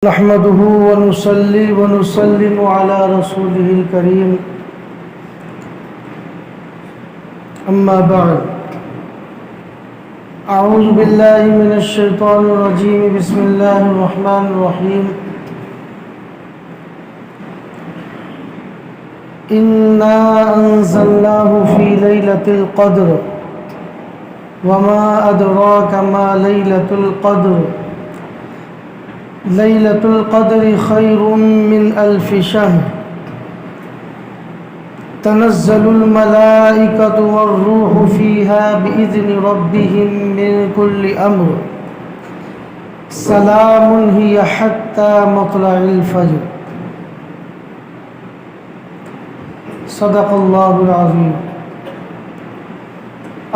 نحمده ونصلي ونسلم على رسوله الكريم أما بعد أعوذ بالله من الشيطان الرجيم بسم الله الرحمن الرحيم إنا أنزلناه في ليلة القدر وما أدراك ما ليلة القدر ليلة القدر خير من ألف شهر تنزل الملائكة والروح فيها بإذن ربهم من كل أمر سلام هي حتى مطلع الفجر صدق الله العظيم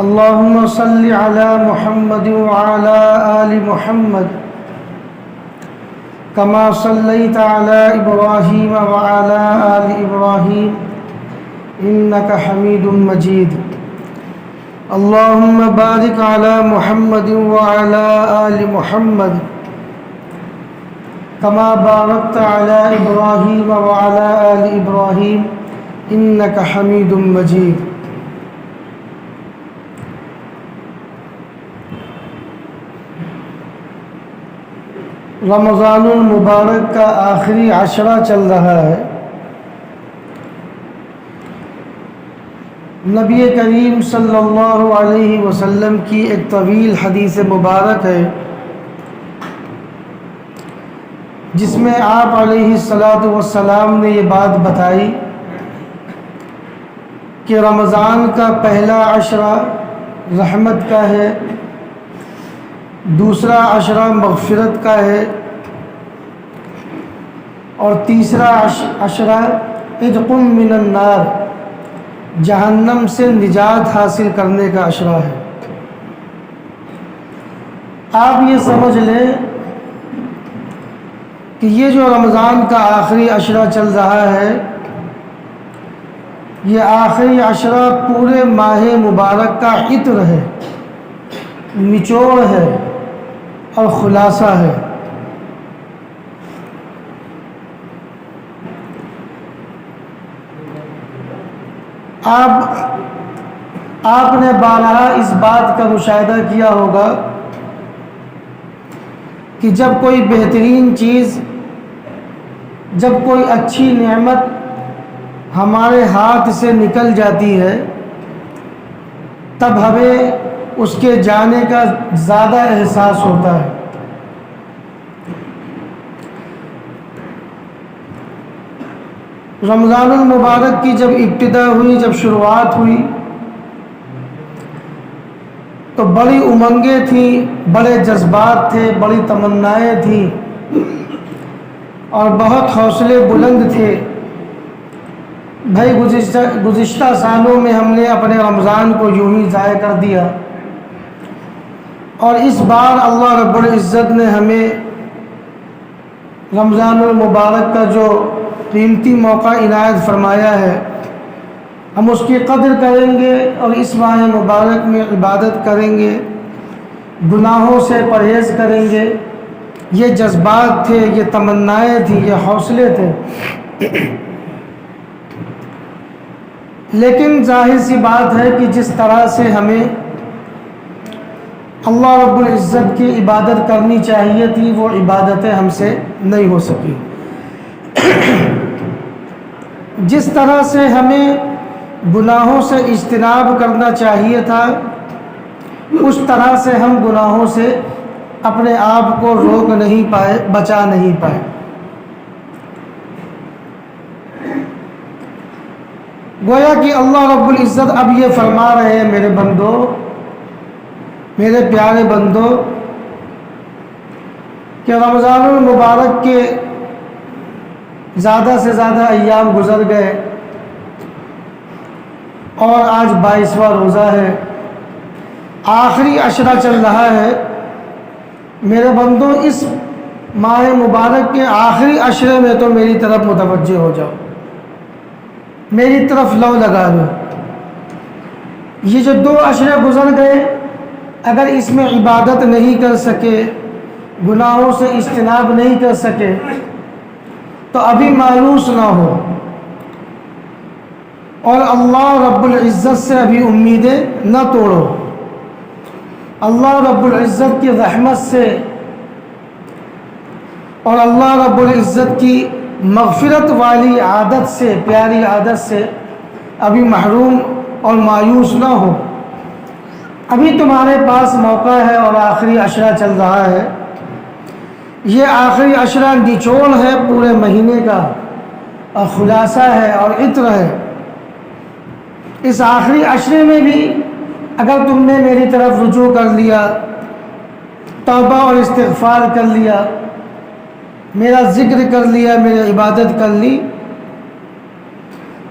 اللهم صل على محمد وعلى آل محمد كما صليت على إبراهيم وعلى آل إبراهيم إنك حميد مجيد اللهم بارك على محمد وعلى آل محمد كما باركت على إبراهيم وعلى آل إبراهيم إنك حميد مجيد رمضان المبارک کا آخری عشرہ چل رہا ہے۔ نبی کریم صلی اللہ علیہ وسلم کی ایک طویل حدیث مبارک ہے جس میں آپ علیہ السلام نے یہ بات بتائی کہ رمضان کا پہلا عشرہ رحمت کا ہے، دوسرا عشرہ مغفرت کا ہے اور تیسرا عشرہ عتق من النار جہنم سے نجات حاصل کرنے کا عشرہ ہے۔ آپ یہ سمجھ لیں کہ یہ جو رمضان کا آخری عشرہ چل رہا ہے، یہ آخری عشرہ پورے ماہ مبارک کا عطر ہے، نچوڑ ہے اور خلاصہ ہے۔ آپ نے بارہا اس بات کا مشاہدہ کیا ہوگا کہ جب کوئی بہترین چیز، جب کوئی اچھی نعمت ہمارے ہاتھ سے نکل جاتی ہے تب ہمیں اس کے جانے کا زیادہ احساس ہوتا ہے۔ رمضان المبارک کی جب ابتدا ہوئی، جب شروعات ہوئی تو بڑی امنگیں تھیں، بڑے جذبات تھے، بڑی تمنائیں تھیں اور بہت حوصلے بلند تھے۔ بھائی گزشتہ سالوں میں ہم نے اپنے رمضان کو یوں ہی ضائع کر دیا اور اس بار اللہ رب العزت نے ہمیں رمضان المبارک کا جو قیمتی موقع عنایت فرمایا ہے، ہم اس کی قدر کریں گے اور اس ماہ مبارک میں عبادت کریں گے، گناہوں سے پرہیز کریں گے۔ یہ جذبات تھے، یہ تمنائیں تھیں، یہ حوصلے تھے۔ لیکن ظاہر سی بات ہے کہ جس طرح سے ہمیں اللہ رب العزت کی عبادت کرنی چاہیے تھی وہ عبادتیں ہم سے نہیں ہو سکی۔ جس طرح سے ہمیں گناہوں سے اجتناب کرنا چاہیے تھا اس طرح سے ہم گناہوں سے اپنے آپ کو روک نہیں پائے، بچا نہیں پائے۔ گویا کہ اللہ رب العزت اب یہ فرما رہے ہیں، میرے بندو، میرے پیارے بندو، کہ رمضان المبارک کے زیادہ سے زیادہ ایام گزر گئے اور آج 22واں روزہ ہے، آخری عشرہ چل رہا ہے۔ میرے بندو، اس ماہ مبارک کے آخری عشرے میں تو میری طرف متوجہ ہو جاؤ، میری طرف لو لگا دو۔ یہ جو 2 عشرے گزر گئے، اگر اس میں عبادت نہیں کر سکے، گناہوں سے اجتناب نہیں کر سکے تو ابھی مایوس نہ ہو، اور اللہ رب العزت سے ابھی امیدیں نہ توڑو۔ اللہ رب العزت کی رحمت سے اور اللہ رب العزت کی مغفرت والی عادت سے، پیاری عادت سے ابھی محروم اور مایوس نہ ہو۔ ابھی تمہارے پاس موقع ہے اور آخری عشرہ چل رہا ہے۔ یہ آخری عشرہ نچوڑ ہے پورے مہینے کا، اور خلاصہ ہے اور عطر ہے۔ اس آخری عشرے میں بھی اگر تم نے میری طرف رجوع کر لیا، توبہ اور استغفار کر لیا، میرا ذکر کر لیا، میری عبادت کر لی،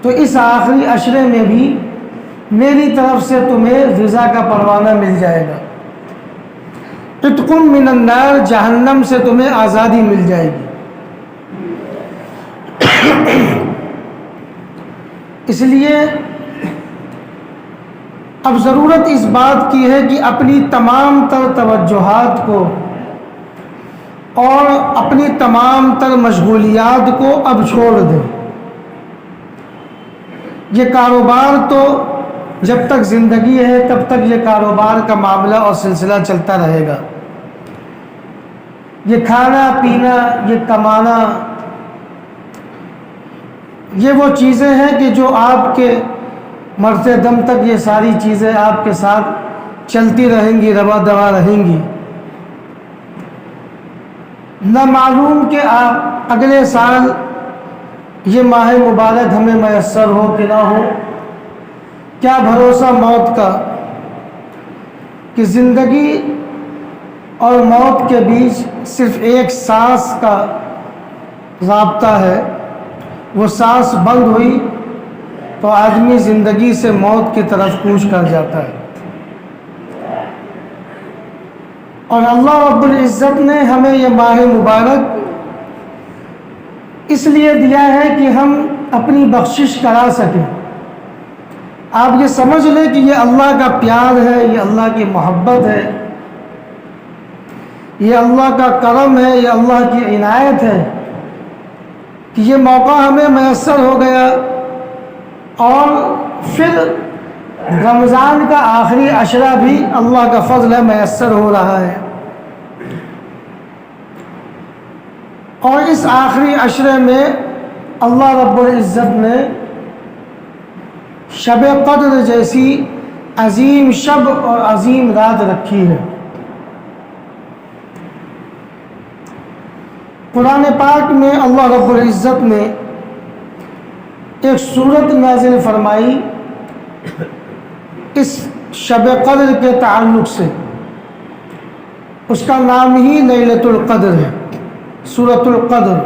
تو اس آخری عشرے میں بھی میری طرف سے تمہیں رضا کا پروانہ مل جائے گا۔ عتق من النار، جہنم سے تمہیں آزادی مل جائے گی۔ اس لیے اب ضرورت اس بات کی ہے کہ اپنی تمام تر توجہات کو اور اپنی تمام تر مشغولیات کو اب چھوڑ دیں۔ یہ کاروبار تو جب تک زندگی ہے تب تک یہ کاروبار کا معاملہ اور سلسلہ چلتا رہے گا۔ یہ کھانا پینا، یہ کمانا، یہ وہ چیزیں ہیں کہ جو آپ کے مرتے دم تک یہ ساری چیزیں آپ کے ساتھ چلتی رہیں گی، رواں دواں رہیں گی۔ نہ معلوم کہ آپ اگلے سال یہ ماہ مبارک ہمیں میسر ہو کہ نہ ہو۔ کیا بھروسہ موت کا کہ زندگی اور موت کے بیچ صرف ایک سانس کا رابطہ ہے، وہ سانس بند ہوئی تو آدمی زندگی سے موت کی طرف کوچ کر جاتا ہے۔ اور اللہ رب العزت نے ہمیں یہ ماہ مبارک اس لیے دیا ہے کہ ہم اپنی بخشش کرا سکیں۔ آپ یہ سمجھ لیں کہ یہ اللہ کا پیار ہے، یہ اللہ کی محبت ہے، یہ اللہ کا کرم ہے، یہ اللہ کی عنایت ہے کہ یہ موقع ہمیں میسر ہو گیا، اور پھر رمضان کا آخری عشرہ بھی اللہ کا فضل ہے میسر ہو رہا ہے۔ اور اس آخری عشرے میں اللہ رب العزت نے شب قدر جیسی عظیم شب اور عظیم رات رکھی ہے۔ قرآن پاک میں اللہ رب العزت نے ایک سورت نازل فرمائی اس شب قدر کے تعلق سے، اس کا نام ہی لیلۃ القدر ہے، سورۃ القدر۔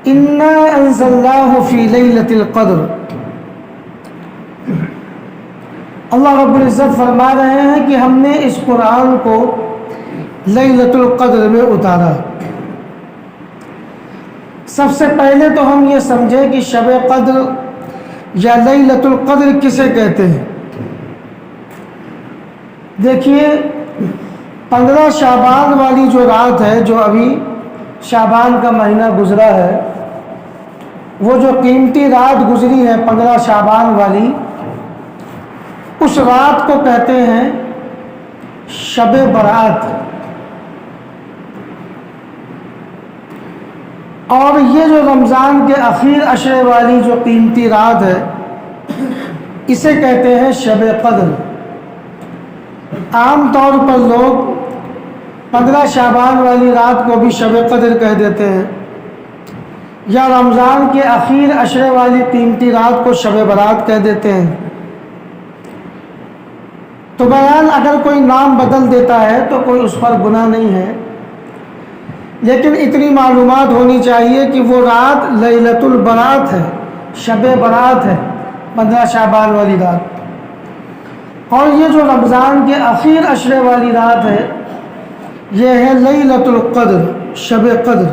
انا انزلناہ فی لیلۃ القدر۔ اللہ رب العزت فرما رہے ہیں کہ ہم نے اس قرآن کو لیلۃ القدر میں اتارا۔ سب سے پہلے تو ہم یہ سمجھیں کہ شب قدر یا لیلۃ القدر کسے کہتے ہیں۔ دیکھیے 15 شعبان والی جو رات ہے، جو ابھی شعبان کا مہینہ گزرا ہے، وہ جو قیمتی رات گزری ہے 15 شعبان والی، اس رات کو کہتے ہیں شب برات۔ اور یہ جو رمضان کے اخیر عشرے والی جو قیمتی رات ہے، اسے کہتے ہیں شب قدر۔ عام طور پر لوگ 15 شعبان والی رات کو بھی شب قدر کہہ دیتے ہیں، یا رمضان کے اخیر عشرے والی قیمتی رات کو شب برات کہہ دیتے ہیں۔ تو بیان اگر کوئی نام بدل دیتا ہے تو کوئی اس پر گناہ نہیں ہے، لیکن اتنی معلومات ہونی چاہیے کہ وہ رات لیلۃ البرات ہے، شب برات ہے، 15 شعبان والی رات۔ اور یہ جو رمضان کے اخیر عشرے والی رات ہے، یہ ہے لیلۃ القدر، شب قدر۔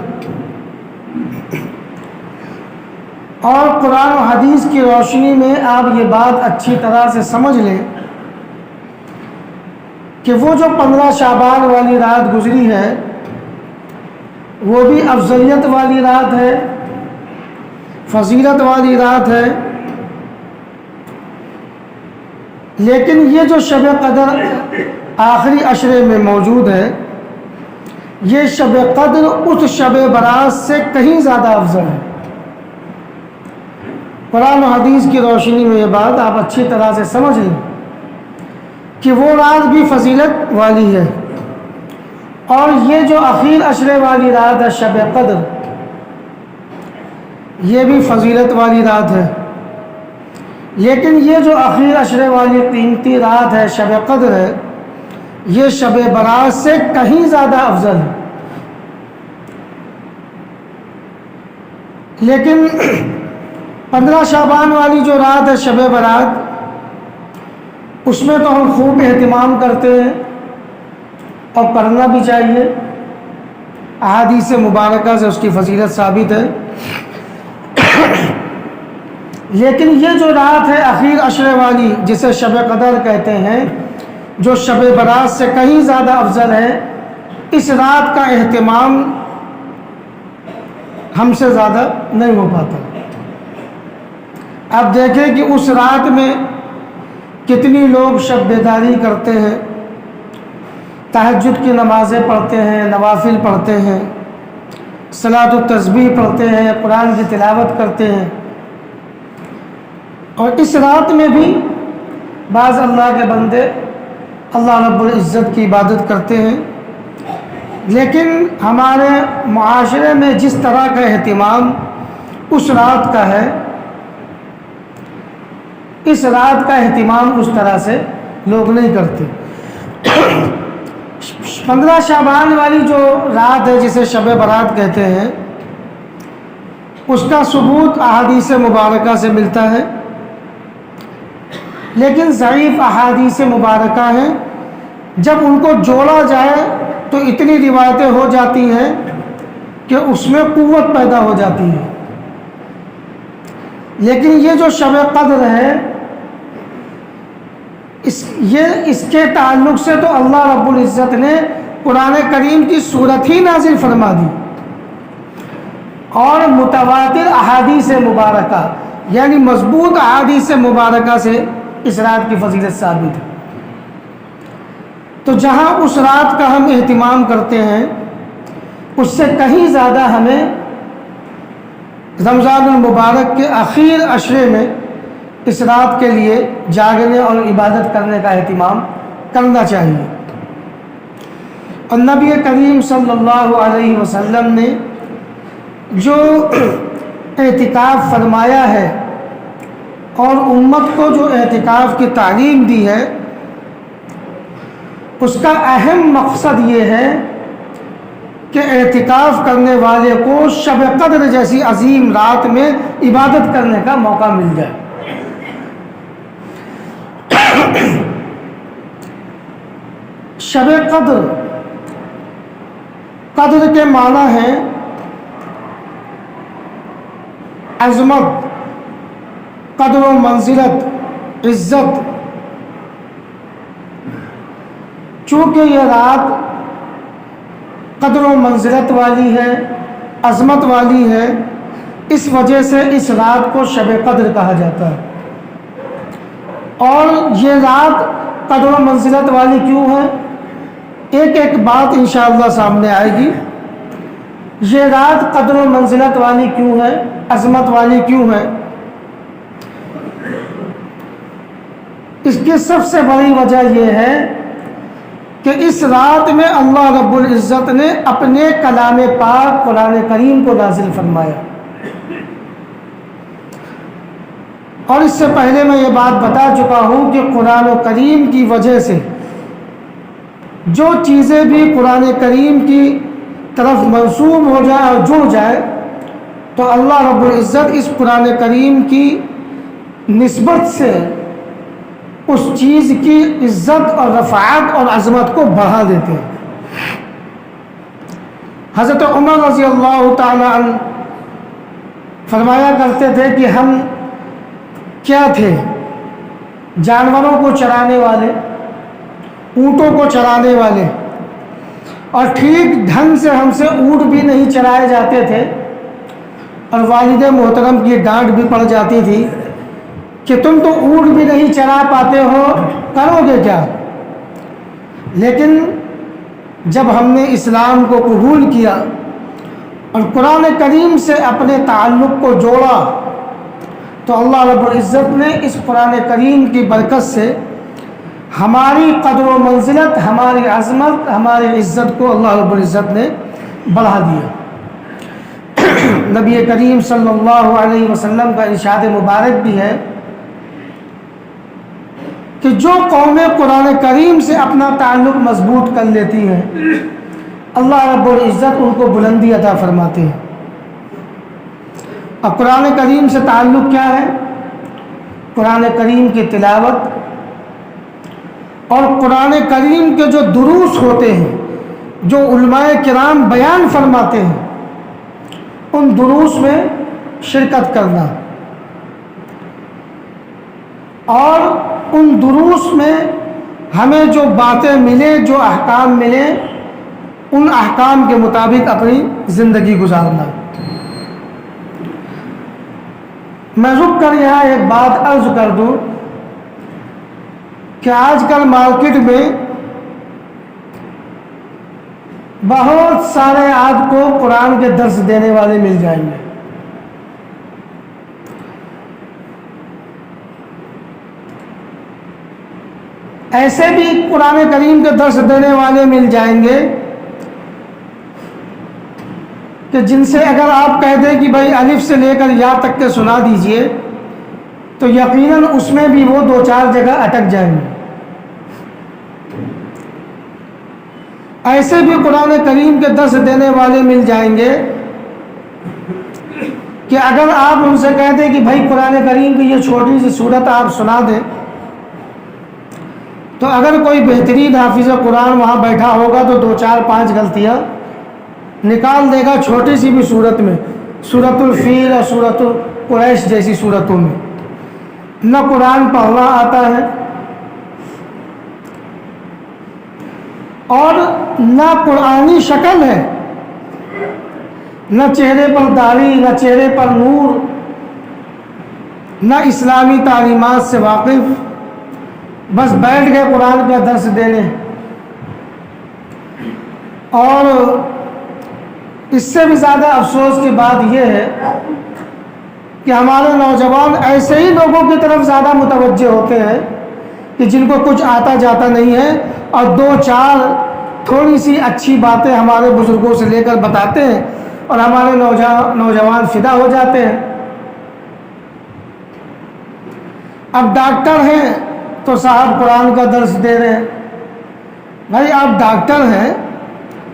اور قرآن و حدیث کی روشنی میں آپ یہ بات اچھی طرح سے سمجھ لیں کہ وہ جو 15 شعبان والی رات گزری ہے، وہ بھی افضلیت والی رات ہے، فضیلت والی رات ہے، لیکن یہ جو شب قدر آخری عشرے میں موجود ہے، یہ شب قدر اس شب برات سے کہیں زیادہ افضل ہے۔ قرآن و حدیث کی روشنی میں یہ بات آپ اچھی طرح سے سمجھ لیں کہ وہ رات بھی فضیلت والی ہے، اور یہ جو اخیر عشرے والی رات ہے شب قدر، یہ بھی فضیلت والی رات ہے، لیکن یہ جو اخیر عشرے والی قیمتی رات ہے شب قدر ہے، یہ شب برات سے کہیں زیادہ افضل ہے۔ لیکن 15 شعبان والی جو رات ہے شب برات، اس میں تو ہم خوب اہتمام کرتے ہیں اور کرنا بھی چاہیے، احادیث مبارکہ سے اس کی فضیلت ثابت ہے۔ لیکن یہ جو رات ہے اخیر عشرے والی جسے شب قدر کہتے ہیں، جو شب برات سے کہیں زیادہ افضل ہے، اس رات کا اہتمام ہم سے زیادہ نہیں ہو پاتا۔ آپ دیکھیں کہ اس رات میں کتنی لوگ شب بیداری کرتے ہیں، تہجد کی نمازیں پڑھتے ہیں، نوافل پڑھتے ہیں، صلاۃ التسبیح پڑھتے ہیں، قرآن کی تلاوت کرتے ہیں، اور اس رات میں بھی بعض اللہ کے بندے اللہ رب العزت کی عبادت کرتے ہیں۔ لیکن ہمارے معاشرے میں جس طرح کا اہتمام اس رات کا ہے، اس رات کا اہتمام اس طرح سے لوگ نہیں کرتے۔ 15 شعبان والی جو رات ہے جسے شب برات کہتے ہیں، اس کا ثبوت احادیث مبارکہ سے ملتا ہے، لیکن ضعیف احادیث مبارکہ ہیں، جب ان کو جوڑا جائے تو اتنی روایتیں ہو جاتی ہیں کہ اس میں قوت پیدا ہو جاتی ہے۔ لیکن یہ جو شب قدر ہے، اس کے تعلق سے تو اللہ رب العزت نے قرآن کریم کی سورت ہی نازل فرما دی، اور متواتر احادیث مبارکہ یعنی مضبوط احادیث مبارکہ سے اس رات کی فضیلت ثابت ہے۔ تو جہاں اس رات کا ہم اہتمام کرتے ہیں، اس سے کہیں زیادہ ہمیں رمضان المبارک کے اخیر عشرے میں اس رات کے لیے جاگنے اور عبادت کرنے کا اہتمام کرنا چاہیے۔ اور نبی کریم صلی اللہ علیہ وسلم نے جو اعتکاف فرمایا ہے اور امت کو جو اعتکاف کی تعلیم دی ہے، اس کا اہم مقصد یہ ہے کہ اعتکاف کرنے والے کو شب قدر جیسی عظیم رات میں عبادت کرنے کا موقع مل جائے۔ شب قدر، قدر کے معنی ہیں عظمت، قدر و منزلت، عزت۔ چونکہ یہ رات قدر و منزلت والی ہے، عظمت والی ہے، اس وجہ سے اس رات کو شب قدر کہا جاتا ہے۔ اور یہ رات قدر و منزلت والی کیوں ہے، ایک ایک بات انشاءاللہ سامنے آئے گی۔ یہ رات قدر و منزلت والی کیوں ہے، عظمت والی کیوں ہے؟ اس کی سب سے بڑی وجہ یہ ہے کہ اس رات میں اللہ رب العزت نے اپنے کلام پاک قرآن کریم کو نازل فرمایا۔ اور اس سے پہلے میں یہ بات بتا چکا ہوں کہ قرآن کریم کی وجہ سے جو چیزیں بھی قرآن کریم کی طرف منسوب ہو جائے اور جڑ جائے، تو اللہ رب العزت اس قرآن کریم کی نسبت سے اس چیز کی عزت اور رفعت اور عظمت کو بڑھا دیتے ہیں۔ حضرت عمر رضی اللہ تعالی عنہ فرمایا کرتے تھے کہ ہم کیا تھے، جانوروں کو چرانے والے، اونٹوں کو چرانے والے، اور ٹھیک ڈھنگ سے ہم سے اونٹ بھی نہیں چرائے جاتے تھے، اور والد محترم کی ڈانٹ بھی پڑ جاتی تھی کہ تم تو اونٹ بھی نہیں چرا پاتے ہو، کرو گے کیا؟ لیکن جب ہم نے اسلام کو قبول کیا اور قرآن کریم سے اپنے تعلق کو جوڑا تو اللہ رب العزت نے اس قرآن کریم کی برکت سے ہماری قدر و منزلت، ہماری عظمت، ہماری عزت کو اللہ رب العزت نے بڑھا دیا۔ نبی کریم صلی اللہ علیہ وسلم کا ارشاد مبارک بھی ہے کہ جو قومیں قرآن کریم سے اپنا تعلق مضبوط کر لیتی ہیں اللہ رب العزت ان کو بلندی عطا فرماتے ہیں۔ اب قرآن کریم سے تعلق کیا ہے؟ قرآن کریم کی تلاوت اور قرآن کریم کے جو دروس ہوتے ہیں، جو علماء کرام بیان فرماتے ہیں، ان دروس میں شرکت کرنا اور ان دروس میں ہمیں جو باتیں ملیں، جو احکام ملیں، ان احکام کے مطابق اپنی زندگی گزارنا۔ میں رک کر یہاں ایک بات عرض کر دوں کہ آج کل مارکیٹ میں بہت سارے آپ کو قرآن کے درس دینے والے مل جائیں گے، ایسے بھی قرآن کریم کے درس دینے والے مل جائیں گے کہ جن سے اگر آپ کہہ دیں کہ بھائی الف سے لے کر یا تک کے سنا دیجئے تو یقیناً اس میں بھی وہ دو چار جگہ اٹک جائیں گے۔ ایسے بھی قرآن کریم کے درس دینے والے مل جائیں گے کہ اگر آپ ان سے کہہ دیں کہ بھائی قرآن کریم کی یہ چھوٹی سی صورت آپ سنا دیں تو اگر کوئی بہترین حافظ قرآن وہاں بیٹھا ہوگا تو دو چار پانچ غلطیاں نکال دے گا چھوٹی سی بھی صورت میں، سورۃ الفیل اور سورۃ قریش جیسی صورتوں میں۔ نہ قرآن پڑھنا آتا ہے اور نہ قرآنی شکل ہے، نہ چہرے پر داڑھی، نہ چہرے پر نور، نہ اسلامی تعلیمات سے واقف، بس بیٹھ گئے قرآن کا درس دینے۔ اور اس سے بھی زیادہ افسوس کی بات یہ ہے کہ ہمارے نوجوان ایسے ہی لوگوں کی طرف زیادہ متوجہ ہوتے ہیں کہ جن کو کچھ آتا جاتا نہیں ہے اور دو چار تھوڑی سی اچھی باتیں ہمارے بزرگوں سے لے کر بتاتے ہیں اور ہمارے نوجوان فدا ہو جاتے ہیں۔ اب ڈاکٹر ہیں تو صاحب قرآن کا درس دے رہے ہیں۔ بھائی آپ ڈاکٹر ہیں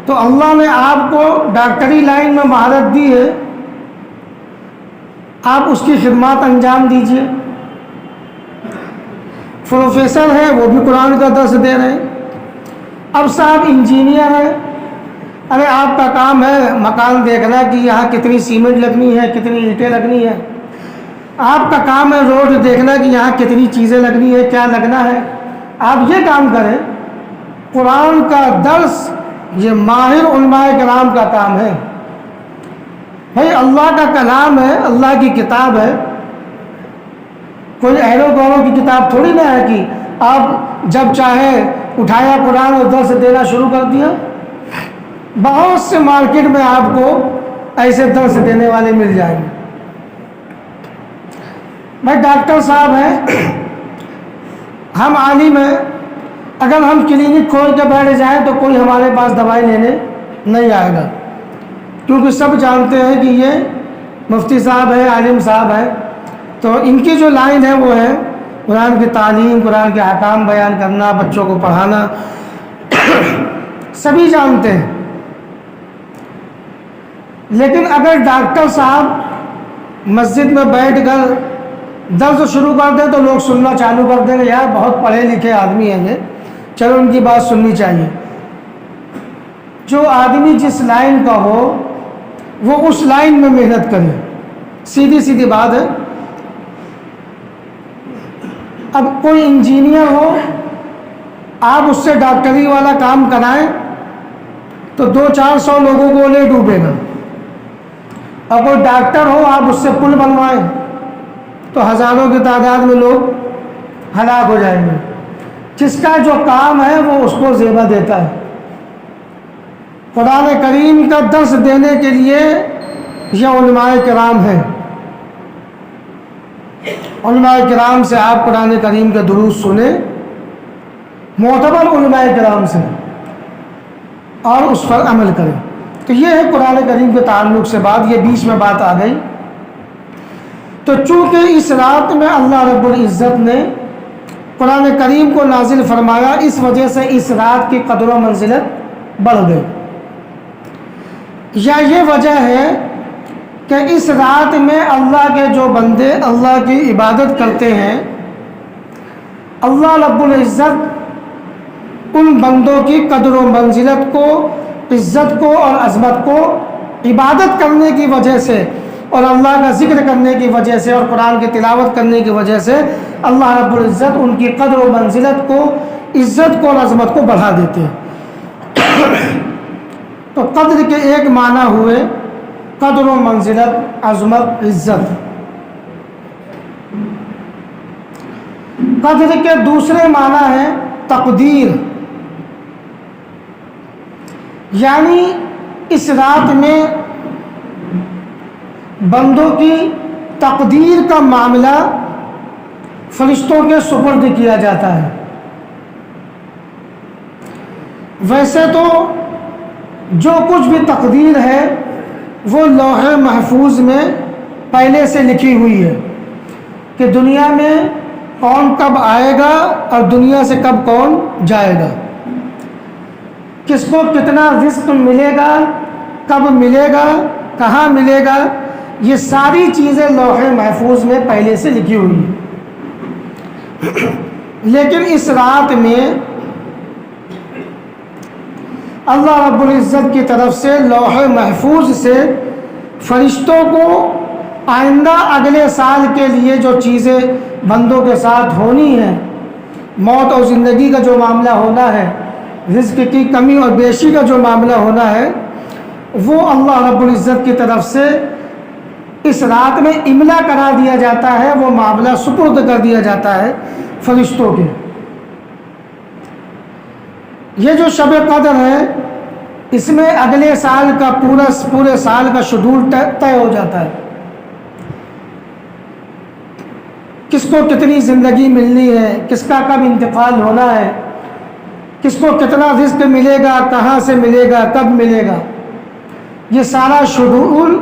تو اللہ نے آپ کو ڈاکٹری لائن میں مہارت دی ہے، آپ اس کی خدمات انجام دیجئے۔ پروفیسر ہیں وہ بھی قرآن کا درس دے رہے ہیں۔ اب صاحب انجینئر ہیں، ارے آپ کا کام ہے مکان دیکھنا کہ یہاں کتنی سیمنٹ لگنی ہے، کتنی اینٹیں لگنی ہے، آپ کا کام ہے روڈ دیکھنا کہ یہاں کتنی چیزیں لگنی ہے، کیا لگنا ہے، آپ یہ کام کریں۔ قرآن کا درس یہ ماہر علماء کرام کا کام ہے۔ بھائی اللہ کا کلام ہے، اللہ کی کتاب ہے، کوئی اہل و گوروں کی کتاب تھوڑی نہ ہے کہ آپ جب چاہے اٹھایا قرآن اور درس دینا شروع کر دیا۔ بہت سے مارکیٹ میں آپ کو ایسے درس دینے والے مل جائیں گے۔ بھائی ڈاکٹر صاحب ہیں، ہم عالم ہیں، اگر ہم کلینک کھول کے بیٹھ جائیں تو کوئی ہمارے پاس دوائی لینے نہیں آئے گا، کیونکہ سب جانتے ہیں کہ یہ مفتی صاحب ہے، عالم صاحب ہے، تو ان کی جو لائن ہے وہ ہے قرآن کی تعلیم، قرآن کے احکام بیان کرنا، بچوں کو پڑھانا، سبھی جانتے ہیں۔ لیکن اگر ڈاکٹر صاحب مسجد میں بیٹھ کر درس شروع کر دیں تو لوگ سننا چالو کر دیں گے، یار بہت پڑھے لکھے آدمی ہیں یہ، چلو ان کی بات سننی چاہیے۔ جو آدمی جس لائن کا ہو وہ اس لائن میں محنت کرے، سیدھی سیدھی بات ہے۔ اب کوئی انجینئر ہو، آپ اس سے ڈاکٹری والا کام کرائیں تو 200-400 لوگوں کو لے ڈوبے گا، اور کوئی ڈاکٹر ہو آپ اس سے پل بنوائیں تو ہزاروں کی تعداد میں لوگ ہلاک ہو جائیں گے۔ جس کا جو کام ہے وہ اس کو زیبہ دیتا ہے۔ قرآن کریم کا درس دینے کے لیے یہ علماء کرام ہیں۔ علماء کرام سے آپ قرآن کریم کا دروس سنیں، معتبر علماء کرام سے، اور اس پر عمل کریں۔ تو یہ ہے قرآن کریم کے تعلق سے بات، یہ بیچ میں بات آ گئی۔ تو چونکہ اس رات میں اللہ رب العزت نے قرآن کریم کو نازل فرمایا، اس وجہ سے اس رات کی قدر و منزلت بڑھ گئی۔ یا یہ وجہ ہے کہ اس رات میں اللہ کے جو بندے اللہ کی عبادت کرتے ہیں، اللہ رب العزت ان بندوں کی قدر و منزلت کو، عزت کو اور عظمت کو عبادت کرنے کی وجہ سے اور اللہ کا ذکر کرنے کی وجہ سے اور قرآن کی تلاوت کرنے کی وجہ سے اللہ رب العزت ان کی قدر و منزلت کو، عزت کو اور عظمت کو بڑھا دیتے ہیں۔ تو قدر کے ایک معنی ہوئے قدر و منزلت، عظمت، عزت۔ قدر کے دوسرے معنی ہیں تقدیر، یعنی اس رات میں بندوں کی تقدیر کا معاملہ فرشتوں کے سپرد کیا جاتا ہے۔ ویسے تو جو کچھ بھی تقدیر ہے وہ لوح محفوظ میں پہلے سے لکھی ہوئی ہے کہ دنیا میں کون کب آئے گا اور دنیا سے کب کون جائے گا، کس کو کتنا رزق ملے گا، کب ملے گا، کہاں ملے گا، یہ ساری چیزیں لوح محفوظ میں پہلے سے لکھی ہوئی ہیں۔ لیکن اس رات میں اللہ رب العزت کی طرف سے لوح محفوظ سے فرشتوں کو آئندہ اگلے سال کے لیے جو چیزیں بندوں کے ساتھ ہونی ہیں، موت اور زندگی کا جو معاملہ ہونا ہے، رزق کی کمی اور بیشی کا جو معاملہ ہونا ہے، وہ اللہ رب العزت کی طرف سے اس رات میں املا کرا دیا جاتا ہے، وہ معاملہ سپرد کر دیا جاتا ہے فرشتوں کے۔ یہ جو شب قدر ہے اس میں اگلے سال کا پورے سال کا شیڈول طے ہو جاتا ہے، کس کو کتنی زندگی ملنی ہے، کس کا کب انتقال ہونا ہے، کس کو کتنا رزق ملے گا، کہاں سے ملے گا، کب ملے گا، یہ سارا شیڈول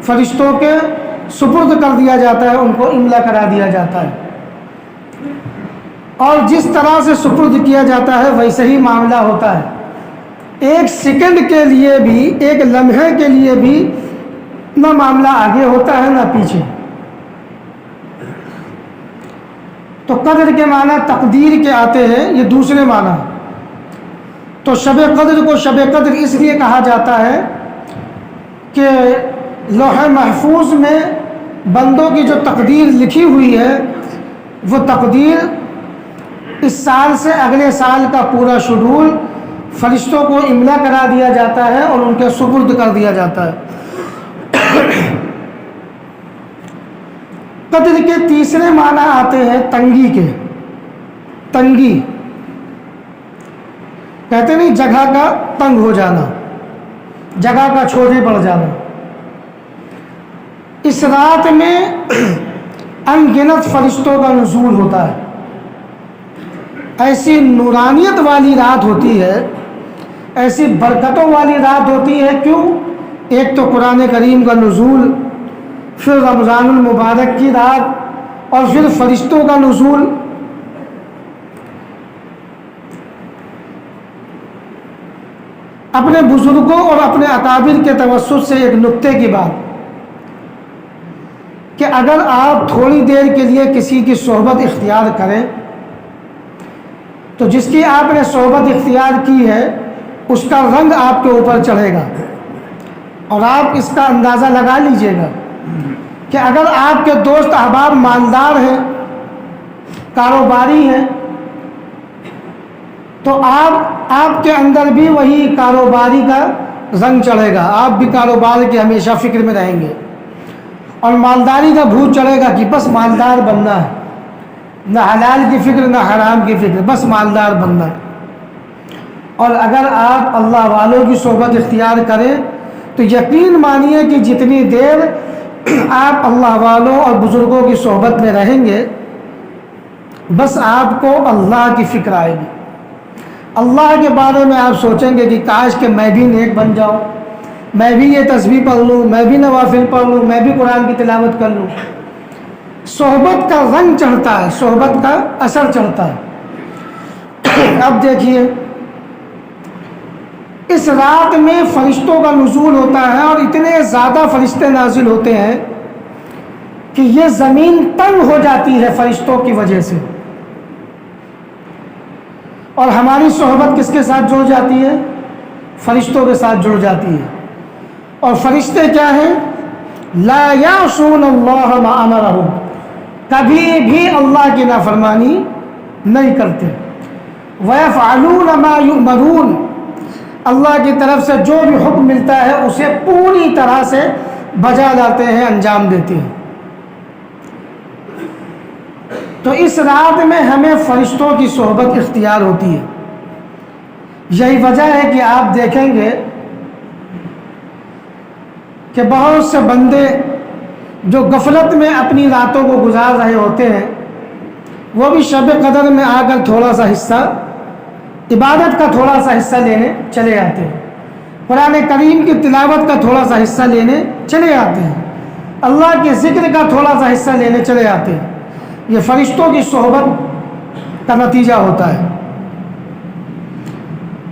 فرشتوں کے سپرد کر دیا جاتا ہے، ان کو املا کرا دیا جاتا ہے۔ اور جس طرح سے سپرد کیا جاتا ہے ویسے ہی معاملہ ہوتا ہے۔ ایک سیکنڈ کے لیے بھی، ایک لمحے کے لیے بھی نہ معاملہ آگے ہوتا ہے نہ پیچھے۔ تو قدر کے معنی تقدیر کے آتے ہیں، یہ دوسرے معنی۔ تو شب قدر کو شب قدر اس لیے کہا جاتا ہے کہ لوح محفوظ میں بندوں کی جو تقدیر لکھی ہوئی ہے وہ تقدیر اس سال سے اگلے سال کا پورا شیڈول فرشتوں کو املا کرا دیا جاتا ہے اور ان کے سپرد کر دیا جاتا ہے۔ قدر کے تیسرے معنی آتے ہیں تنگی کے۔ تنگی کہتے نہیں جگہ کا تنگ ہو جانا، جگہ کا چھوٹے پڑ جانا۔ اس رات میں ان گنت فرشتوں کا نزول ہوتا ہے، ایسی نورانیت والی رات ہوتی ہے، ایسی برکتوں والی رات ہوتی ہے۔ کیوں؟ ایک تو قرآن کریم کا نزول، پھر رمضان المبارک کی رات، اور پھر فرشتوں کا نزول۔ اپنے بزرگوں اور اپنے اکابر کے توسط سے ایک نکتے کی بات کہ اگر آپ تھوڑی دیر کے لیے کسی کی صحبت اختیار کریں تو جس کی آپ نے صحبت اختیار کی ہے اس کا رنگ آپ کے اوپر چڑھے گا، اور آپ اس کا اندازہ لگا لیجئے گا کہ اگر آپ کے دوست احباب مالدار ہیں، کاروباری ہیں، تو آپ کے اندر بھی وہی کاروباری کا رنگ چڑھے گا، آپ بھی کاروبار کے ہمیشہ فکر میں رہیں گے، اور مالداری کا بھوت چڑھے گا کہ بس مالدار بننا ہے، نہ حلال کی فکر نہ حرام کی فکر، بس مالدار بننا ہے۔ اور اگر آپ اللہ والوں کی صحبت اختیار کریں تو یقین مانیے کہ جتنی دیر آپ اللہ والوں اور بزرگوں کی صحبت میں رہیں گے بس آپ کو اللہ کی فکر آئے گی، اللہ کے بارے میں آپ سوچیں گے کہ کاش کہ میں بھی نیک بن جاؤں، میں بھی یہ تسبیح پڑھ لوں، میں بھی نوافل پڑھ لوں، میں بھی قرآن کی تلاوت کر لوں۔ صحبت کا رنگ چڑھتا ہے، صحبت کا اثر چڑھتا ہے۔ اب دیکھیے اس رات میں فرشتوں کا نزول ہوتا ہے، اور اتنے زیادہ فرشتے نازل ہوتے ہیں کہ یہ زمین تنگ ہو جاتی ہے فرشتوں کی وجہ سے، اور ہماری صحبت کس کے ساتھ جڑ جاتی ہے؟ فرشتوں کے ساتھ جڑ جاتی ہے۔ اور فرشتے کیا ہیں؟ لا یعصون اللہ ما امرہم، کبھی بھی اللہ کی نافرمانی نہیں کرتے۔ ویفعلون ما یؤمرون، اللہ کی طرف سے جو بھی حکم ملتا ہے اسے پوری طرح سے بجا لاتے ہیں، انجام دیتے ہیں۔ تو اس رات میں ہمیں فرشتوں کی صحبت اختیار ہوتی ہے۔ یہی وجہ ہے کہ آپ دیکھیں گے کہ بہت سے بندے جو غفلت میں اپنی راتوں کو گزار رہے ہوتے ہیں وہ بھی شب قدر میں آ کر تھوڑا سا حصہ عبادت کا تھوڑا سا حصہ لینے چلے آتے ہیں، قرآن کریم کی تلاوت کا تھوڑا سا حصہ لینے چلے آتے ہیں، اللہ کے ذکر کا تھوڑا سا حصہ لینے چلے آتے ہیں۔ یہ فرشتوں کی صحبت کا نتیجہ ہوتا ہے۔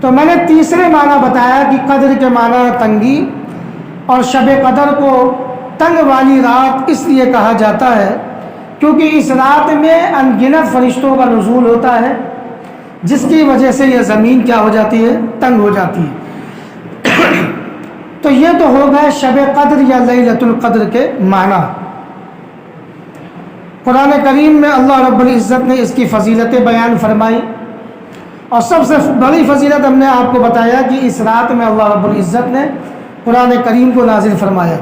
تو میں نے تیسرے معنی بتایا کہ قدر کے معنی تنگی، اور شب قدر کو تنگ والی رات اس لیے کہا جاتا ہے کیونکہ اس رات میں انگنت فرشتوں کا نزول ہوتا ہے، جس کی وجہ سے یہ زمین کیا ہو جاتی ہے؟ تنگ ہو جاتی ہے۔ تو یہ تو ہو گئے شب قدر یا لیلۃ القدر کے معنی۔ قرآن کریم میں اللہ رب العزت نے اس کی فضیلتیں بیان فرمائی، اور سب سے بڑی فضیلت ہم نے آپ کو بتایا کہ اس رات میں اللہ رب العزت نے قرآن کریم کو نازل فرمایا۔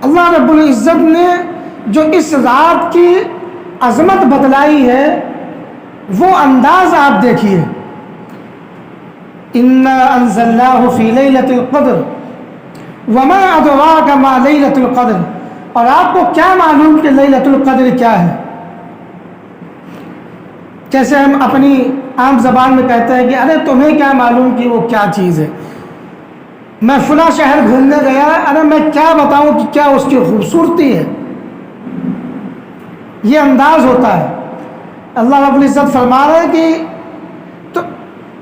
اللہ رب العزت نے جو اس رات کی عظمت بتلائی ہے وہ انداز آپ دیکھیے، اِنَّا أَنزَلْنَاهُ فِي لَيْلَةِ الْقَدْرِ وَمَا أَدْرَاكَ مَا لَيْلَةُ الْقَدْرِ، اور آپ کو کیا معلوم کہ لیلۃ القدر کیا ہے؟ جیسے ہم اپنی عام زبان میں کہتے ہیں کہ ارے تمہیں کیا معلوم کہ وہ کیا چیز ہے، میں فلاں شہر گھومنے گیا، ارے میں کیا بتاؤں کہ کیا اس کی خوبصورتی ہے۔ یہ انداز ہوتا ہے۔ اللہ رب العزت فرما رہے ہیں کہ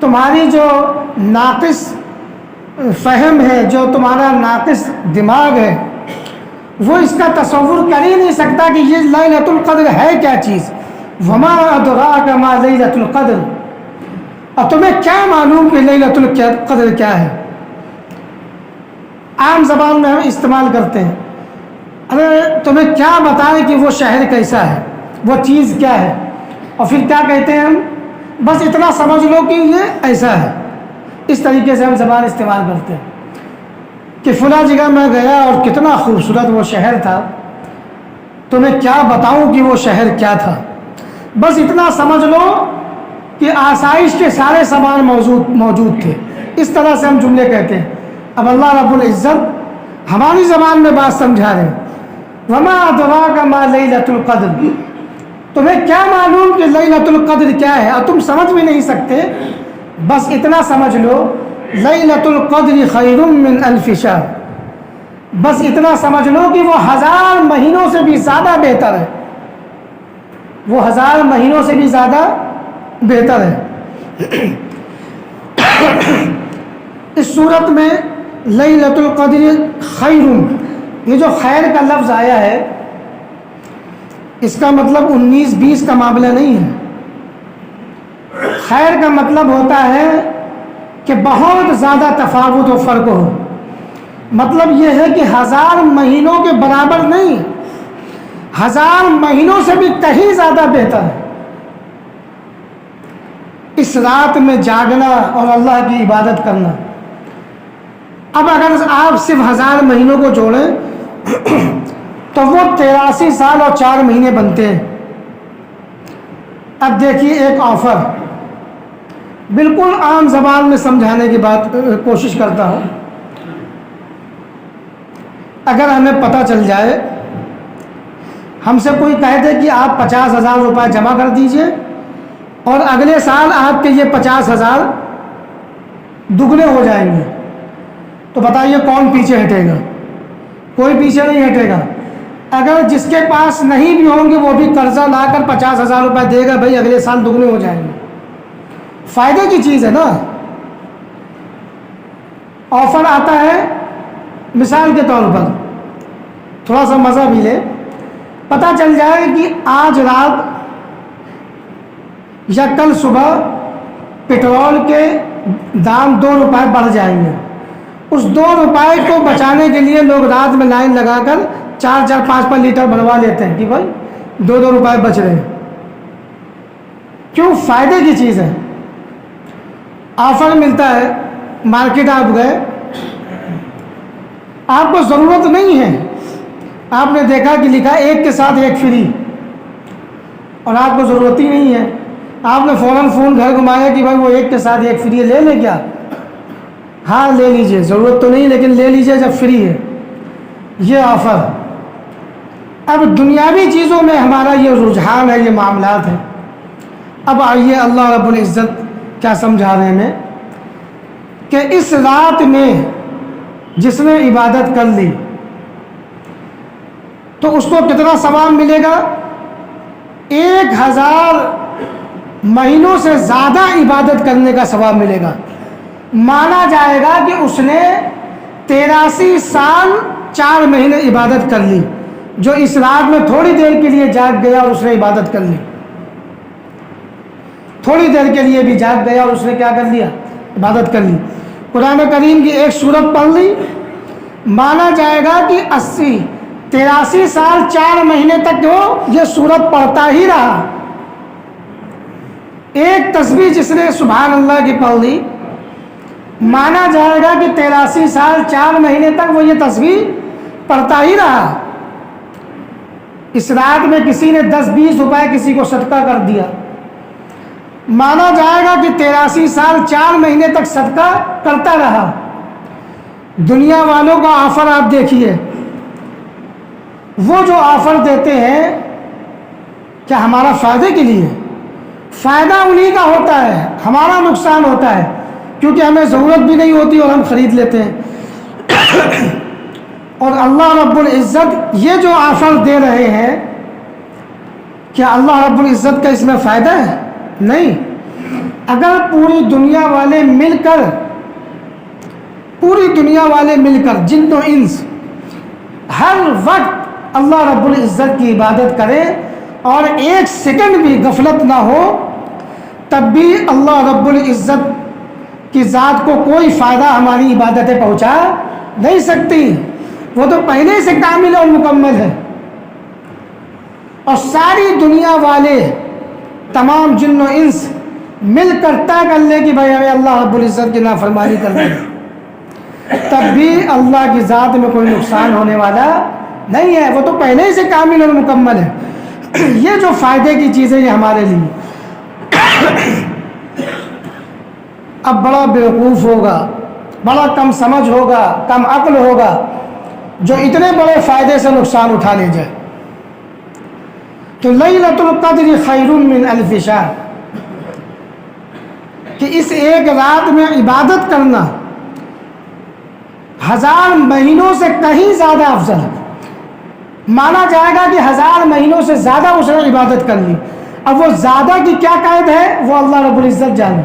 تمہاری جو ناقص فہم ہے، جو تمہارا ناقص دماغ ہے، وہ اس کا تصور کر ہی نہیں سکتا کہ یہ لیلۃ القدر ہے کیا چیز۔ وما ادراک ما لیلۃ القدر، اور تمہیں کیا معلوم کہ لیلۃ القدر کیا ہے؟ عام زبان میں ہم استعمال کرتے ہیں، ارے تمہیں کیا بتائیں کہ وہ شہر کیسا ہے، وہ چیز کیا ہے، اور پھر کیا کہتے ہیں ہم؟ بس اتنا سمجھ لو کہ یہ ایسا ہے۔ اس طریقے سے ہم زبان استعمال کرتے ہیں کہ فلاں جگہ میں گیا اور کتنا خوبصورت وہ شہر تھا، تمہیں کیا بتاؤں کہ وہ شہر کیا تھا، بس اتنا سمجھ لو کہ آسائش کے سارے سامان موجود تھے۔ اس طرح سے ہم جملے کہتے ہیں۔ اب اللہ رب العزت ہماری زبان میں بات سمجھا رہے ہیں، وما ادراک ما لیلۃ القدر، تمہیں کیا معلوم کہ لیلۃ القدر کیا ہے، اور تم سمجھ بھی نہیں سکتے، بس اتنا سمجھ لو لیلۃ القدر خیر من الف شہر، بس اتنا سمجھ لو کہ وہ 1000 مہینوں سے بھی زیادہ بہتر ہے، وہ 1000 مہینوں سے بھی زیادہ بہتر ہے۔ اس صورت میں لیلۃ القدر خیر، یہ جو خیر کا لفظ آیا ہے اس کا مطلب 19-20 کا معاملہ نہیں ہے۔ خیر کا مطلب ہوتا ہے کہ بہت زیادہ تفاوت و فرق ہو، مطلب یہ ہے کہ 1000 مہینوں کے برابر نہیں، 1000 مہینوں سے بھی کہیں زیادہ بہتر ہے۔ اس رات میں جاگنا اور اللہ کی عبادت کرنا. اب اگر آپ صرف 1000 مہینوں کو جوڑیں تو وہ 83 سال اور 4 مہینے بنتے ہیں. اب دیکھیے ایک آفر بالکل عام زبان میں سمجھانے کی بات کوشش کرتا ہوں. اگر ہمیں پتہ چل جائے, ہم سے کوئی کہہ دے کہ آپ 50,000 روپے جمع کر دیجئے اور اگلے سال آپ کے یہ 50,000 دگنے ہو جائیں گے, تو بتائیے کون پیچھے ہٹے گا؟ کوئی پیچھے نہیں ہٹے گا. اگر جس کے پاس نہیں بھی ہوں گے وہ بھی قرضہ لا کر 50,000 روپے دے گا, بھائی اگلے سال دگنے ہو جائیں گے. فائدے کی چیز ہے نا. آفر آتا ہے مثال کے طور پر, تھوڑا سا مزہ بھی لے, پتہ چل جائے کہ آج رات یا کل صبح پٹرول کے دام 2 روپے بڑھ جائیں گے. اس 2 روپے کو بچانے کے لیے لوگ رات میں لائن لگا کر 4-4 5-5 لیٹر بھروا لیتے ہیں کہ بھائی 2 روپے بچ رہے ہیں. کیوں؟ فائدے کی چیز ہے. آفر ملتا ہے, مارکیٹ آپ گئے, آپ کو ضرورت نہیں ہے, آپ نے دیکھا کہ لکھا ایک کے ساتھ ایک فری, اور آپ کو ضرورت ہی نہیں ہے. آپ نے فوراً فون گھر گھمایا کہ بھائی وہ ایک کے ساتھ ایک فری ہے, لے لیں کیا؟ ہاں لے لیجئے, ضرورت تو نہیں لیکن لے لیجئے جب فری ہے. یہ آفر. اب دنیاوی چیزوں میں ہمارا یہ رجحان ہے, یہ معاملات ہیں. اب آئیے اللہ رب العزت کیا سمجھا رہے ہیں کہ اس رات میں جس نے عبادت کر لی تو اس کو کتنا ثواب ملے گا؟ 1000 مہینوں سے زیادہ عبادت کرنے کا ثواب ملے گا. مانا جائے گا کہ اس نے 83 سال 4 مہینے عبادت کر لی, جو اس رات میں تھوڑی دیر کے لیے جاگ گیا اور اس نے عبادت کر لی. تھوڑی دیر کے لیے بھی جاگ گیا اور اس نے کیا کر لیا؟ عبادت کر لی. قرآن کریم کی ایک سورت پڑھ لی, مانا جائے گا کہ 83 سال 4 مہینے تک وہ یہ سورت پڑھتا ہی رہا. ایک تسبیح جس نے سبحان اللہ کی پڑھ لی, مانا جائے گا کہ 83 سال 4 مہینے تک وہ یہ تسبیح پڑھتا ہی رہا. اس رات میں کسی نے 10-20 روپے کسی کو صدقہ کر دیا, مانا جائے گا کہ 83 سال 4 مہینے تک صدقہ کرتا رہا. دنیا والوں کا آفر آپ دیکھیے, وہ جو آفر دیتے ہیں کیا ہمارا فائدے کے لیے؟ فائدہ انہی کا ہوتا ہے, ہمارا نقصان ہوتا ہے, کیونکہ ہمیں ضرورت بھی نہیں ہوتی اور ہم خرید لیتے ہیں. اور اللہ رب العزت یہ جو آفر دے رہے ہیں, کیا اللہ رب العزت کا اس میں فائدہ ہے؟ نہیں. اگر پوری دنیا والے مل کر جن و انس ہر وقت اللہ رب العزت کی عبادت کرے اور 1 سیکنڈ بھی غفلت نہ ہو, تب بھی اللہ رب العزت کی ذات کو کوئی فائدہ ہماری عبادتیں پہنچا نہیں سکتی. وہ تو پہلے سے کامل اور مکمل ہے. اور ساری دنیا والے تمام جن و انس مل کر طے کر لے کہ بھائی ہمیں اللہ رب العزت کی نافرمانی کرنی ہے, تب بھی اللہ کی ذات میں کوئی نقصان ہونے والا نہیں ہے. وہ تو پہلے ہی سے کامل اور مکمل ہے. یہ جو فائدے کی چیزیں یہ ہمارے لیے. اب بڑا بیوقوف ہوگا, بڑا کم سمجھ ہوگا, کم عقل ہوگا جو اتنے بڑے فائدے سے نقصان اٹھا لے جائے. تو لیلۃ القدر خیر من الف شہر, کہ اس ایک رات میں عبادت کرنا 1000 مہینوں سے کہیں زیادہ افضل ہے. مانا جائے گا کہ 1000 مہینوں سے زیادہ اس نے عبادت کر لی. اب وہ زیادہ کی کیا قید ہے وہ اللہ رب العزت جانے.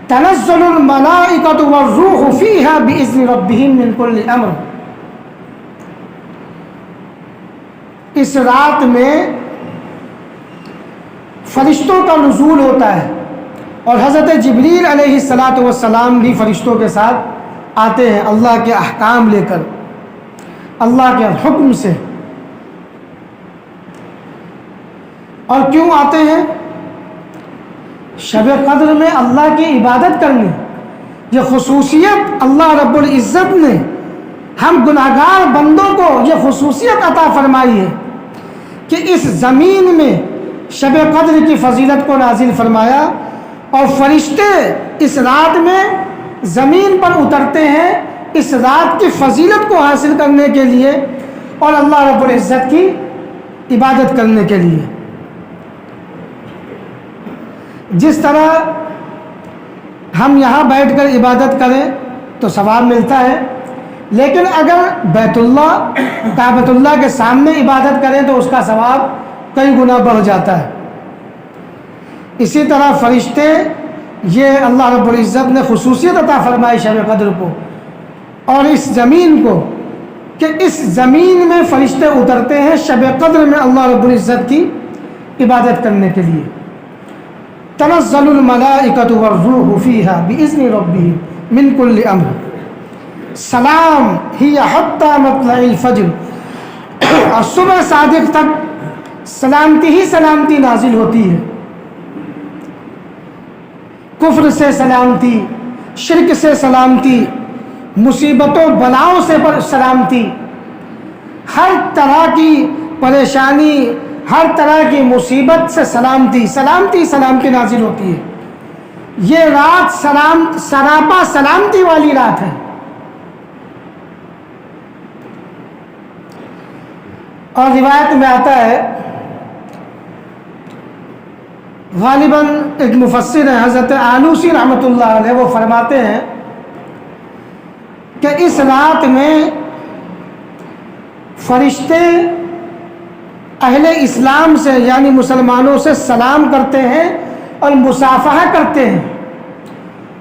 تنزل الملائکۃ والروح فیہا باذن ربہم من کل امر. اس رات میں فرشتوں کا نزول ہوتا ہے, اور حضرت جبریل علیہ السلام بھی فرشتوں کے ساتھ آتے ہیں اللہ کے احکام لے کر, اللہ کے حکم سے. اور کیوں آتے ہیں؟ شب قدر میں اللہ کی عبادت کرنے، یہ خصوصیت اللہ رب العزت نے ہم گناہگار بندوں کو یہ خصوصیت عطا فرمائی ہے کہ اس زمین میں شب قدر کی فضیلت کو نازل فرمایا، اور فرشتے اس رات میں زمین پر اترتے ہیں اس رات کی فضیلت کو حاصل کرنے کے لیے اور اللہ رب العزت کی عبادت کرنے کے لیے۔ جس طرح ہم یہاں بیٹھ کر عبادت کریں تو ثواب ملتا ہے، لیکن اگر بیت اللہ کعبۃ اللہ کے سامنے عبادت کریں تو اس کا ثواب کئی گنا بڑھ جاتا ہے۔ اسی طرح فرشتے، یہ اللہ رب العزت نے خصوصیت عطا فرمائی شب قدر کو اور اس زمین کو کہ اس زمین میں فرشتے اترتے ہیں شب قدر میں اللہ رب العزت کی عبادت کرنے کے لیے۔ تنزل الملائکۃ والروح فیہا بإذن ربہم من کل امر سلام ہی حتی مطلع الفجر، اور صبح صادق تک سلامتی ہی سلامتی نازل ہوتی ہے۔ کفر سے سلامتی، شرک سے سلامتی، مصیبتوں بلاؤں سے سلامتی، ہر طرح کی پریشانی، ہر طرح کی مصیبت سے سلامتی سلامتی نازل ہوتی ہے۔ یہ رات سراپا سلامتی والی رات ہے۔ اور روایت میں آتا ہے، غالباً ایک مفسر ہے حضرت آلوسی رحمۃ اللہ علیہ، وہ فرماتے ہیں کہ اس رات میں فرشتے اہل اسلام سے یعنی مسلمانوں سے سلام کرتے ہیں اور مصافحہ کرتے ہیں،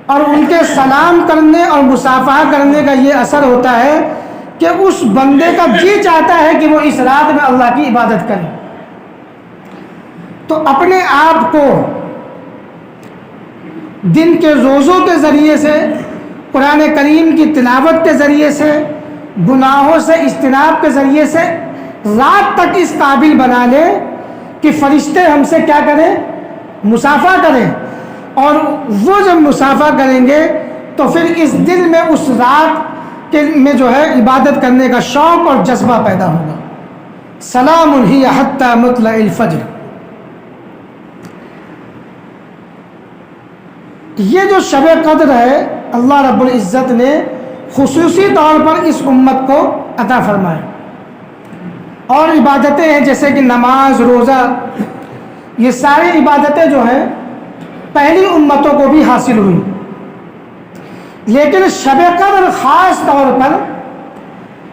اور ان کے سلام کرنے اور مصافحہ کرنے کا یہ اثر ہوتا ہے کہ اس بندے کا جی چاہتا ہے کہ وہ اس رات میں اللہ کی عبادت کرے۔ تو اپنے آپ کو دن کے روزوں کے ذریعے سے، قرآن کریم کی تلاوت کے ذریعے سے، گناہوں سے اجتناب کے ذریعے سے رات تک اس قابل بنا لے کہ فرشتے ہم سے کیا کریں؟ مصافحہ کریں، اور وہ جب مصافحہ کریں گے تو پھر اس دل میں اس رات میں جو ہے عبادت کرنے کا شوق اور جذبہ پیدا ہوگا۔ سلام ہی حتی مطلع الفجر۔ یہ جو شب قدر ہے اللہ رب العزت نے خصوصی طور پر اس امت کو عطا فرمایا، اور عبادتیں ہیں جیسے کہ نماز، روزہ، یہ ساری عبادتیں جو ہیں پہلی امتوں کو بھی حاصل ہوئی، لیکن شب قدر خاص طور پر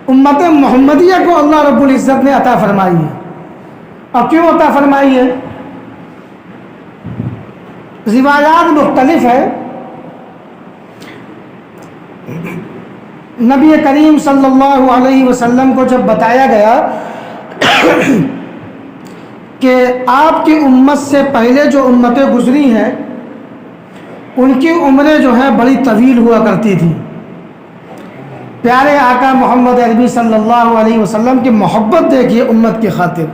امت محمدیہ کو اللہ رب العزت نے عطا فرمائی ہے۔ اور کیوں عطا فرمائی ہے؟ روایات مختلف ہے۔ نبی کریم صلی اللہ علیہ وسلم کو جب بتایا گیا کہ آپ کی امت سے پہلے جو امتیں گزری ہیں ان کی عمریں جو ہیں بڑی طویل ہوا کرتی تھی، پیارے آقا محمد عربی صلی اللہ علیہ وسلم کی محبت دیکھیے امت کی خاطر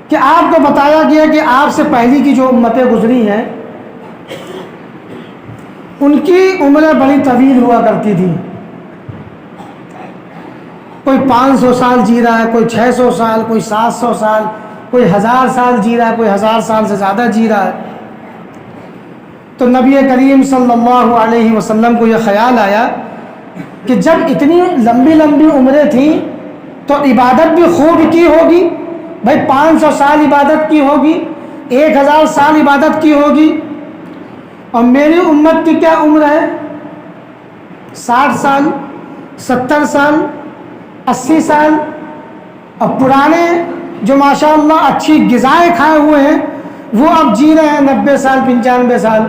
کہ آپ کو بتایا گیا کہ آپ سے پہلی کی جو امتیں گزری ہیں ان کی عمریں بڑی طویل ہوا کرتی تھی، کوئی 500 سال جی رہا ہے، کوئی 600 سال، کوئی 700 سال، کوئی 1000 سال جی رہا ہے، کوئی 1000 سال سے زیادہ جی رہا ہے۔ تو نبی کریم صلی اللہ علیہ وسلم کو یہ خیال آیا کہ جب اتنی لمبی لمبی عمریں تھیں تو عبادت بھی خوب کی ہوگی، بھائی 500 سال عبادت کی ہوگی، 1000 سال عبادت کی ہوگی، اور میری امت کی کیا عمر ہے؟ 60 سال، 70 سال، 80 سال، اور پرانے جو ماشاءاللہ اچھی غذائیں کھائے ہوئے ہیں وہ اب جی رہے ہیں 90 سال، 95 سال،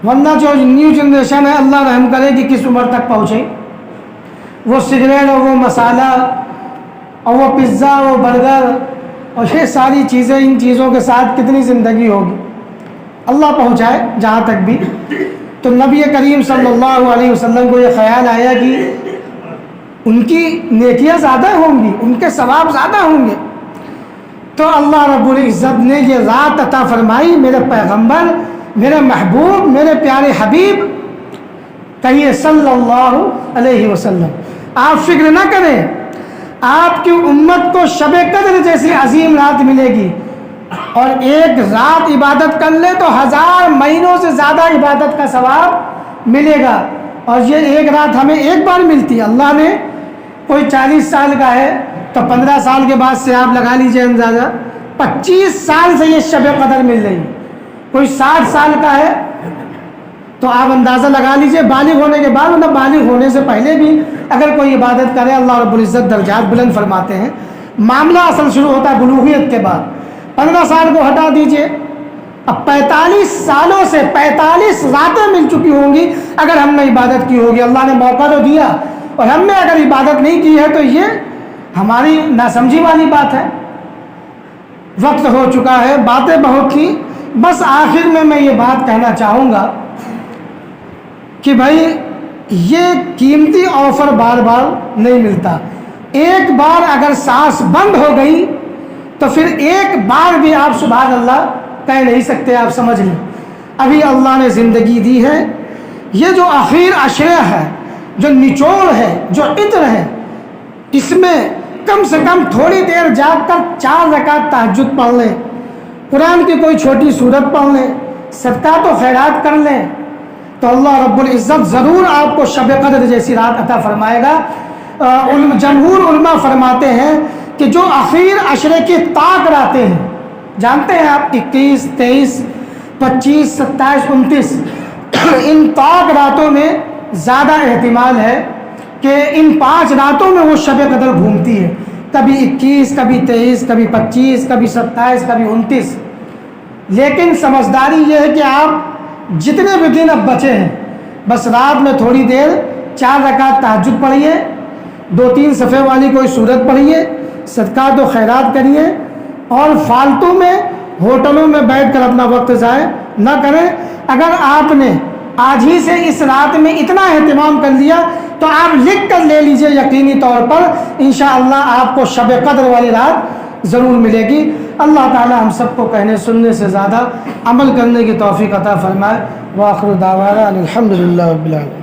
ورنہ جو نیو جنریشن ہے اللہ رحم کرے کہ کس عمر تک پہنچے، وہ سگریٹ اور وہ مسالہ اور وہ پزا، وہ برگر اور یہ ساری چیزیں، ان چیزوں کے ساتھ کتنی زندگی ہوگی، اللہ پہنچائے جہاں تک بھی۔ تو نبی کریم صلی اللہ علیہ وسلم کو یہ خیال آیا کہ ان کی نیکیاں زیادہ ہوں گی، ان کے ثواب زیادہ ہوں گے۔ تو اللہ رب العزت نے یہ رات عطا فرمائی، میرے پیغمبر، میرے محبوب، میرے پیارے حبیب، کہیے صلی اللہ علیہ وسلم، آپ فکر نہ کریں، آپ کی امت کو شب قدر جیسی عظیم رات ملے گی، اور ایک رات عبادت کر لے تو 1000 مہینوں سے زیادہ عبادت کا ثواب ملے گا۔ اور یہ ایک رات ہمیں ایک بار ملتی ہے۔ اللہ نے کوئی 40 سال کا ہے تو 15 سال کے بعد سے آپ لگا لیجئے اندازہ، 25 سال سے یہ شب قدر مل رہی ہے۔ کوئی 60 سال کا ہے تو آپ اندازہ لگا لیجئے بالغ ہونے کے بعد، مطلب بالغ ہونے سے پہلے بھی اگر کوئی عبادت کرے، اللہ رب العزت درجات بلند فرماتے ہیں۔ معاملہ اصل شروع ہوتا ہے بلوغیت کے بعد۔ 15 سال کو ہٹا دیجئے، اب 45 سالوں سے 45 راتیں مل چکی ہوں گی اگر ہم نے عبادت کی ہوگی۔ اللہ نے موقع تو دیا اور ہم نے اگر عبادت نہیں کی ہے تو یہ ہماری ناسمجھی والی بات ہے۔ وقت ہو چکا ہے، باتیں بہت تھیں، بس آخر میں یہ بات کہنا چاہوں گا کہ بھائی یہ قیمتی آفر بار بار نہیں ملتا۔ ایک بار اگر سانس بند ہو گئی تو پھر ایک بار بھی آپ سبحان اللہ کہہ نہیں سکتے، آپ سمجھ لیں۔ ابھی اللہ نے زندگی دی ہے، یہ جو آخر عشرہ ہے، جو نچوڑ ہے، جو عطر ہے، اس میں کم سے کم تھوڑی دیر جاگ کر 4 رکعت تہجد پڑھ لیں، قرآن کی کوئی چھوٹی سورت پڑھ لیں، صدقات و خیرات کر لیں، تو اللہ رب العزت ضرور آپ کو شب قدر جیسی رات عطا فرمائے گا۔ جمہور علماء فرماتے ہیں کہ جو اخیر عشرے کی طاق راتیں ہیں، جانتے ہیں آپ 21، 23، 25، 27، 29، ان طاق راتوں میں زیادہ احتمال ہے کہ ان 5 راتوں میں وہ شب قدر گھومتی ہے، کبھی 21، کبھی 23، کبھی 25، کبھی 27، کبھی 29۔ لیکن سمجھداری یہ ہے کہ آپ جتنے بھی دن اب بچے ہیں، بس رات میں تھوڑی دیر 4 رکعت تہجد پڑھیے، 2-3 صفحے والی کوئی سورت پڑھیے، صدقات و خیرات کریے، اور فالتو میں ہوٹلوں میں بیٹھ کر اپنا وقت ضائع نہ کریں۔ اگر آپ نے آج ہی سے اس رات میں اتنا اہتمام کر لیا تو آپ لکھ کر لے لیجئے، یقینی طور پر انشاءاللہ آپ کو شب قدر والی رات ضرور ملے گی۔ اللہ تعالی ہم سب کو کہنے سننے سے زیادہ عمل کرنے کی توفیق عطا فرمائے۔ وآخر دعوانا الحمدللہ رب العالمین۔